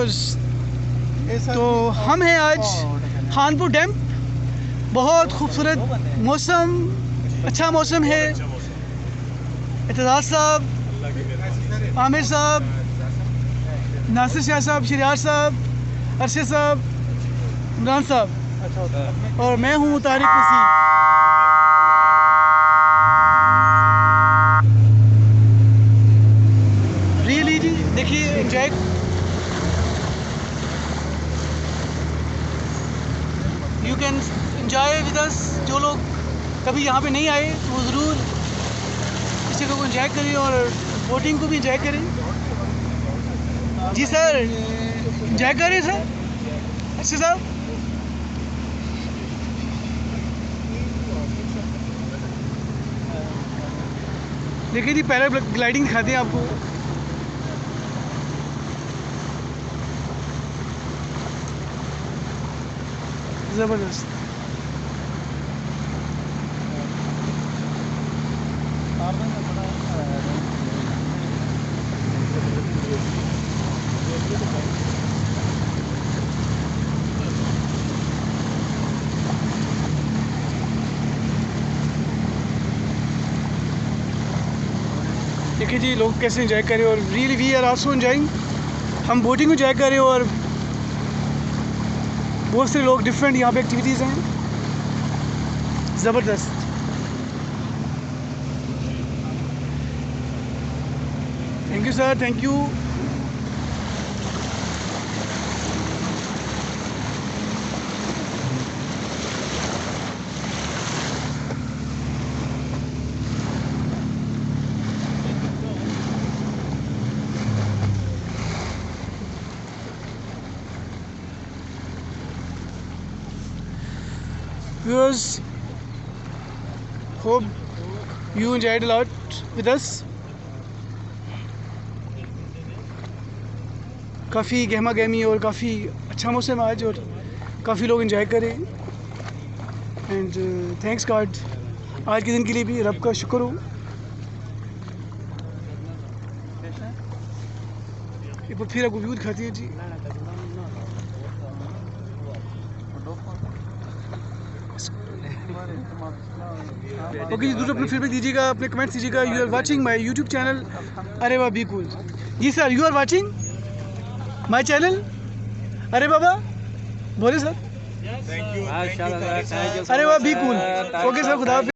Viewers, तो हम हैं आज खानपुर डैम। बहुत खूबसूरत मौसम, अच्छा मौसम है। इत्तेज़ाज़ साहब, आमिर साहब, नासिर शाह साहब, शरियार साहब, अरशद साहब, इमरान साहब और मैं हूँ तारिक नसीम। रियली जी देखिए, enjoy. You can enjoy with us. जो लोग कभी यहाँ पे नहीं आए वो ज़रूर इस जगह को एंजॉय करें और बोटिंग को भी एंजॉय करें। जी सर, एंजॉय करें सर। अच्छा साहब, देखिए जी पहले ग्लाइडिंग दिखाते हैं आपको। ज़बरदस्त। देखिए जी लोग कैसे एंजॉय करें और really we are also enjoying. हम बोटिंग एंजॉय करें और बहुत से लोग डिफरेंट यहाँ पे एक्टिविटीज़ हैं। ज़बरदस्त। Thank you sir, thank you. Viewers, hope you enjoyed a lot with us. काफ़ी गहमा गहमी और काफ़ी अच्छा मौसम आज और काफ़ी लोग एंजॉय करें। एंड थैंक्स गॉड, आज के दिन के लिए भी रब का शुक्र हो। एक बार फिर आपको व्यू दिखाती है जी। ओके जी, दूसरा अपना फीडबैक दीजिएगा, अपने कमेंट्स दीजिएगा। You are watching my YouTube channel अरे वाह बी कूल। जी sir, you are watching my channel अरे बाबा, बोले सर। Thank you. अरे वाह बी कूल। ओके सर, खुदा हाफिज़।